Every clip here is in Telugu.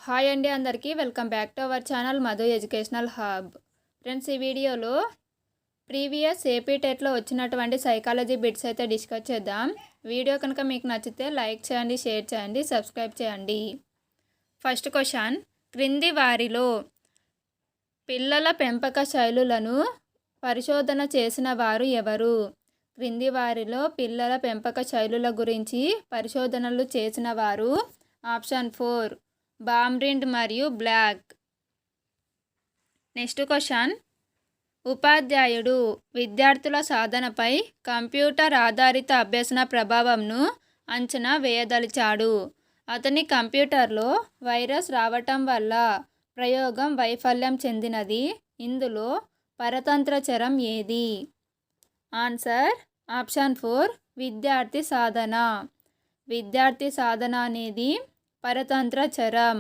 హాయ్ అండి అందరికీ welcome back to our channel Madhu educational hub. Friends, ఈ వీడియోలో ప్రీవియస్ ఏపీ టెట్లో వచ్చినటువంటి సైకాలజీ బిట్స్ అయితే డిస్కస్ చేద్దాం. వీడియో కనుక మీకు నచ్చితే లైక్ చేయండి, షేర్ చేయండి, సబ్స్క్రైబ్ చేయండి. ఫస్ట్ క్వశ్చన్, క్రింది వారిలో పిల్లల పెంపక శైలులను పరిశోధన చేసిన వారు ఎవరు? క్రింది వారిలో పిల్లల పెంపక శైలుల గురించి పరిశోధనలు చేసిన వారు ఆప్షన్ 4 బామ్రిండ్ మరియు బ్లాక్. నెక్స్ట్ క్వశ్చన్, ఉపాధ్యాయుడు విద్యార్థుల సాధనపై కంప్యూటర్ ఆధారిత అభ్యసన ప్రభావంను అంచనా వేయదలిచాడు. అతని కంప్యూటర్లో వైరస్ రావటం వల్ల ప్రయోగం వైఫల్యం చెందినది. ఇందులో పరతంత్ర చరం ఏది? ఆన్సర్ ఆప్షన్ 4 విద్యార్థి సాధన. విద్యార్థి సాధన అనేది పరతంత్ర చరం.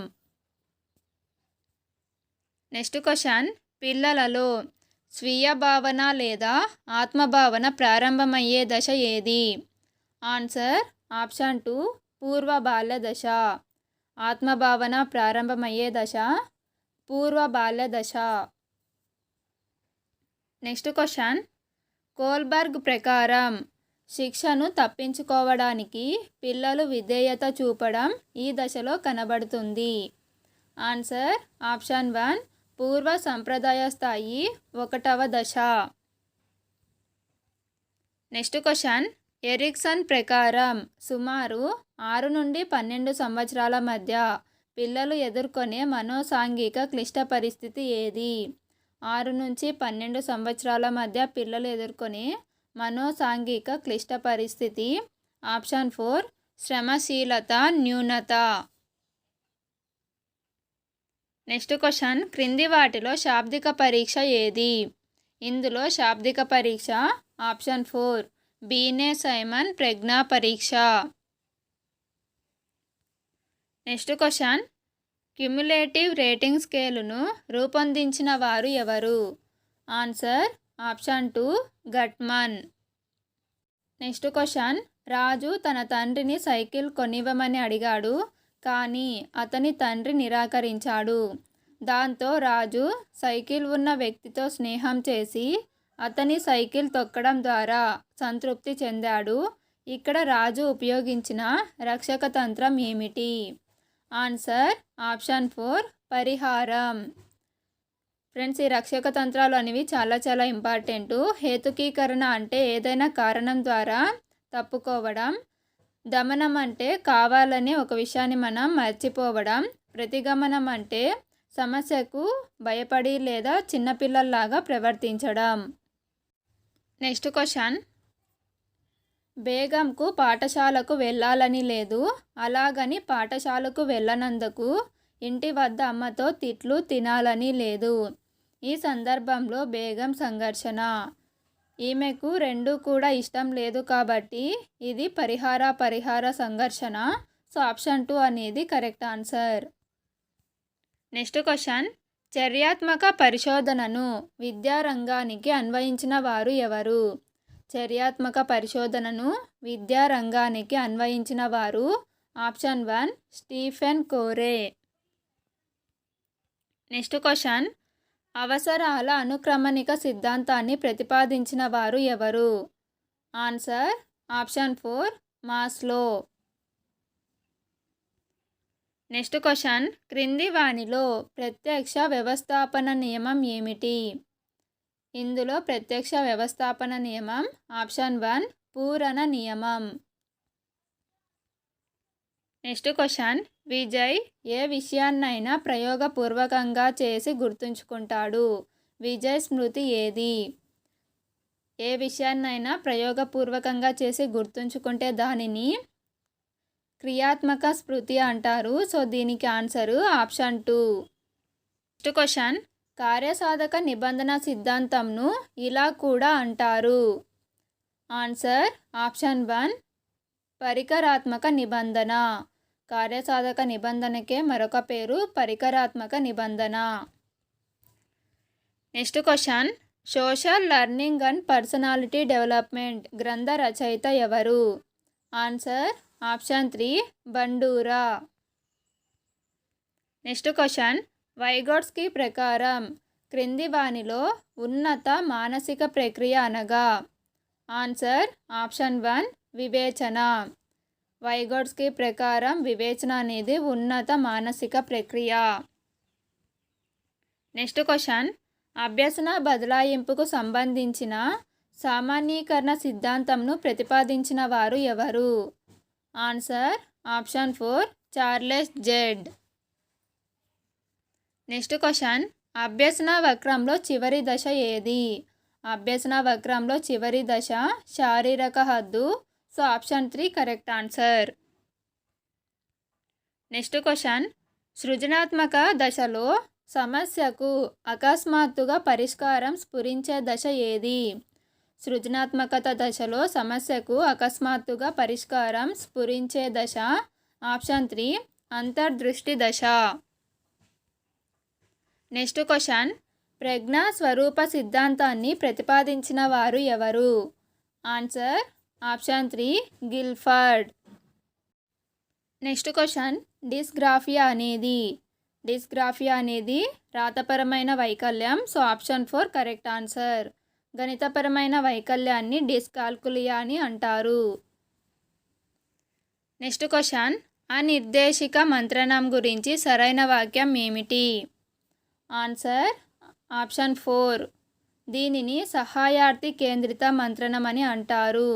నెక్స్ట్ క్వశ్చన్, పిల్లలలో స్వీయ భావన లేదా ఆత్మభావన ప్రారంభమయ్యే దశ ఏది? ఆన్సర్ ఆప్షన్ 2 పూర్వ బాల్య దశ. ఆత్మభావన ప్రారంభమయ్యే దశ పూర్వ బాల్య దశ. నెక్స్ట్ క్వశ్చన్, కోల్బర్గ్ ప్రకారం శిక్షను తప్పించుకోవడానికి పిల్లలు విధేయత చూపడం ఈ దశలో కనబడుతుంది. ఆన్సర్ ఆప్షన్ 1 పూర్వ సంప్రదాయ స్థాయి 1వ దశ. నెక్స్ట్ క్వశ్చన్, ఎరిక్సన్ ప్రకారం సుమారు 6 నుండి 12 సంవత్సరాల మధ్య పిల్లలు ఎదుర్కొనే మనోసాంఘిక క్లిష్ట పరిస్థితి ఏది? 6 నుంచి 12 సంవత్సరాల మధ్య పిల్లలు ఎదుర్కొనే మనోసాంఘిక క్లిష్ట పరిస్థితి ఆప్షన్ 4 శ్రమశీలత న్యూనత. నెక్స్ట్ క్వశ్చన్, క్రింది వాటిలో శాబ్దిక పరీక్ష ఏది? ఇందులో శాబ్దిక పరీక్ష ఆప్షన్ 4 బీనే సైమన్ ప్రజ్ఞా పరీక్ష. నెక్స్ట్ క్వశ్చన్, క్యుములేటివ్ రేటింగ్ స్కేలును రూపొందించిన వారు ఎవరు? Answer option 2 గట్మన్. నెక్స్ట్ క్వశ్చన్, రాజు తన తండ్రిని సైకిల్ కొనివ్వమని అడిగాడు, కానీ అతని తండ్రి నిరాకరించాడు. దాంతో రాజు సైకిల్ ఉన్న వ్యక్తితో స్నేహం చేసి అతని సైకిల్ తొక్కడం ద్వారా సంతృప్తి చెందాడు. ఇక్కడ రాజు ఉపయోగించిన రక్షక తంత్రం ఏమిటి? ఆన్సర్ ఆప్షన్ 4 పరిహారం. ఫ్రెండ్స్, ఈ రక్షక తంత్రాలు అనేవి చాలా ఇంపార్టెంటు. హేతుకీకరణ అంటే ఏదైనా కారణం ద్వారా తప్పుకోవడం. దమనం అంటే కావాలని ఒక విషయాన్ని మనం మర్చిపోవడం. ప్రతిగమనం అంటే సమస్యకు భయపడి లేదా చిన్నపిల్లల్లాగా ప్రవర్తించడం. నెక్స్ట్ క్వశ్చన్, బేగంకు పాఠశాలకు వెళ్ళాలని లేదు, అలాగని పాఠశాలకు వెళ్ళనందుకు ఇంటి వద్ద అమ్మతో తిట్లు తినాలని లేదు. ఈ సందర్భంలో బేగం సంఘర్షణ. ఈమెకు రెండు కూడా ఇష్టం లేదు కాబట్టి ఇది పరిహార సంఘర్షణ. సో ఆప్షన్ 2 అనేది కరెక్ట్ ఆన్సర్. నెక్స్ట్ క్వశ్చన్, చర్యాత్మక పరిశోధనను విద్యారంగానికి అన్వయించిన వారు ఎవరు? చర్యాత్మక పరిశోధనను విద్యారంగానికి అన్వయించిన వారు ఆప్షన్ 1 స్టీఫెన్ కోరే. నెక్స్ట్ క్వశ్చన్, అవసరాల అనుక్రమణిక సిద్ధాంతాన్ని ప్రతిపాదించిన వారు ఎవరు? Answer option 4 Maslow. Next question, క్రింది వానిలో ప్రత్యక్ష వ్యవస్థాపన నియమం ఏమిటి? ఇందులో ప్రత్యక్ష వ్యవస్థాపన నియమం ఆప్షన్ 1 పూరణ నియమం. నెక్స్ట్ క్వశ్చన్, విజయ్ ఏ విషయాన్నైనా ప్రయోగపూర్వకంగా చేసి గుర్తుంచుకుంటాడు. విజయ్ స్మృతి ఏది? ఏ విషయాన్నైనా ప్రయోగపూర్వకంగా చేసి గుర్తుంచుకుంటే దానిని క్రియాత్మక స్మృతి అంటారు. సో దీనికి ఆన్సరు ఆప్షన్ 2. నెక్స్ట్ క్వశ్చన్, కార్యసాధక నిబంధన సిద్ధాంతంను ఇలా కూడా అంటారు. ఆన్సర్ ఆప్షన్ 1 పరికరాత్మక నిబంధన. కార్యసాధక నిబంధనకే మరొక పేరు పరికరాత్మక నిబంధన. Next question, social learning and personality development గ్రంథ రచయిత ఎవరు? Answer option 3 Bandura. Next question Vygotsky ప్రకారం క్రింది వానిలో ఉన్నత మానసిక ప్రక్రియ అనగా? ఆన్సర్ ఆప్షన్ 1 వివేచన. వైగోట్స్కీ ప్రకారం వివేచన అనేది ఉన్నత మానసిక ప్రక్రియ. నెక్స్ట్ క్వశ్చన్ అభ్యసన బదలాయింపుకు సంబంధించిన సామాన్యీకరణ సిద్ధాంతంను ప్రతిపాదించిన వారు ఎవరు? Answer option 4 Charles Z. Next question అభ్యసన వక్రంలో చివరి దశ ఏది? అభ్యసన వక్రంలో చివరి దశ శారీరక హద్దు. So option 3 correct answer. Next question సృజనాత్మక దశలో సమస్యకు అకస్మాత్తుగా పరిష్కారం స్ఫురించే దశ ఏది? సృజనాత్మకత దశలో సమస్యకు అకస్మాత్తుగా పరిష్కారం స్ఫురించే దశ ఆప్షన్ 3 అంతర్దృష్టి దశ. నెక్స్ట్ క్వశ్చన్ ప్రజ్ఞా స్వరూప సిద్ధాంతాన్ని ప్రతిపాదించిన వారు ఎవరు? Answer option 3 Guilford. Next question dysgraphia అనేది రాతపరమైన వైకల్యం. So option 4 correct answer. గణితపరమైన వైకల్యాన్ని డిస్కాల్కులియా అని అంటారు. నెక్స్ట్ క్వశ్చన్ అనిర్దేశిక మంత్రణం గురించి సరైన వాక్యం ఏమిటి? ఆన్సర్ ఆప్షన్ 4 దీనిని సహాయార్థి కేంద్రిత మంత్రణం అని అంటారు.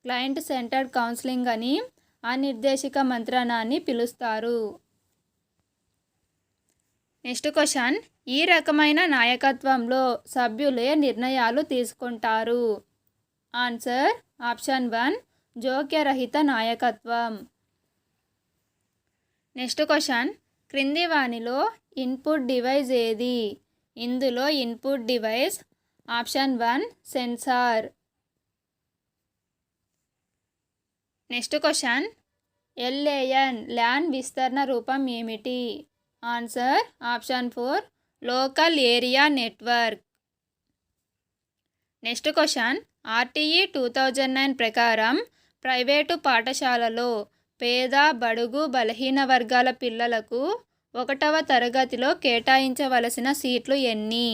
క్లయింట్ సెంటర్డ్ కౌన్సిలింగ్ అని అనిర్దేశిక మంత్రణాన్ని పిలుస్తారు. నెక్స్ట్ క్వశ్చన్ ఈ రకమైన నాయకత్వంలో సభ్యులే నిర్ణయాలు తీసుకుంటారు. ఆన్సర్ ఆప్షన్ 1 జోక్యరహిత నాయకత్వం. నెక్స్ట్ క్వశ్చన్ క్రింది వానిలో ఇన్పుట్ డివైస్ ఏది? ఇందులో input device option 1 sensor. Next question LAN విస్తరణ రూపం ఏమిటి? Answer option 4 local area network. Next question RTE 2009 ప్రకారం ప్రైవేటు పాఠశాలలో పేద బడుగు బలహీన వర్గాల పిల్లలకు 1వ తరగతిలో కేటాయించవలసిన సీట్లు ఎన్ని?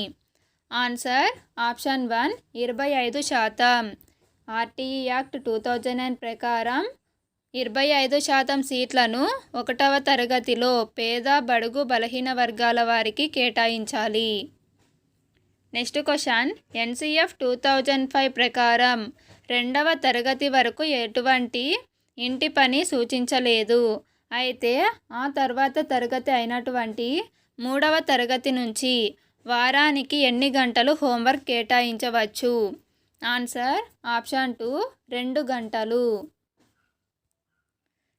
Answer option 1 25%. ఆర్టీఈ యాక్ట్ 2009 ప్రకారం 25% సీట్లను 1వ తరగతిలో పేద బడుగు బలహీన వర్గాల వారికి కేటాయించాలి. నెక్స్ట్ క్వశ్చన్ ఎన్సిఎఫ్ 2005 ప్రకారం 2వ తరగతి వరకు ఎటువంటి ఇంటి పని సూచించలేదు. అయితే ఆ తర్వాత తరగతి అయినటువంటి 3వ తరగతి నుంచి వారానికి ఎన్ని గంటలు హోంవర్క్ కేటాయించవచ్చు? ఆన్సర్ ఆప్షన్ 2 2 గంటలు.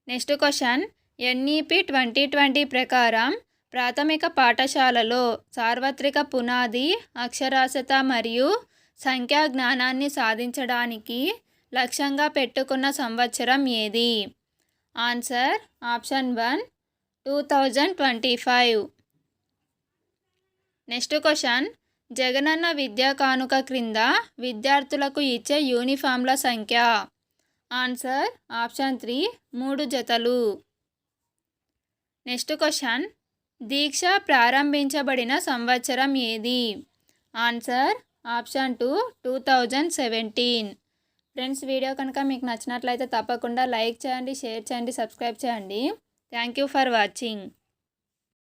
నెక్స్ట్ క్వశ్చన్ ఎన్ఈపి 2020 ప్రకారం ప్రాథమిక పాఠశాలలో సార్వత్రిక పునాది అక్షరాస్యత మరియు సంఖ్యా జ్ఞానాన్ని సాధించడానికి లక్ష్యంగా పెట్టుకున్న సంవత్సరం ఏది? Answer option 1 2025. Next question Jagananna Vidya కానుక క్రింద విద్యార్థులకు ఇచ్చే యూనిఫామ్ల సంఖ్య? ఆన్సర్ ఆప్షన్ 3 3 జతలు. నెక్స్ట్ క్వశ్చన్ దీక్ష ప్రారంభించబడిన సంవత్సరం ఏది? Answer option 2 2017. ఫ్రెండ్స్ వీడియో కనుక మీకు నచ్చినట్లయితే తప్పకుండా లైక్ చేయండి, షేర్ చేయండి, సబ్స్క్రైబ్ చేయండి. Thank you for watching.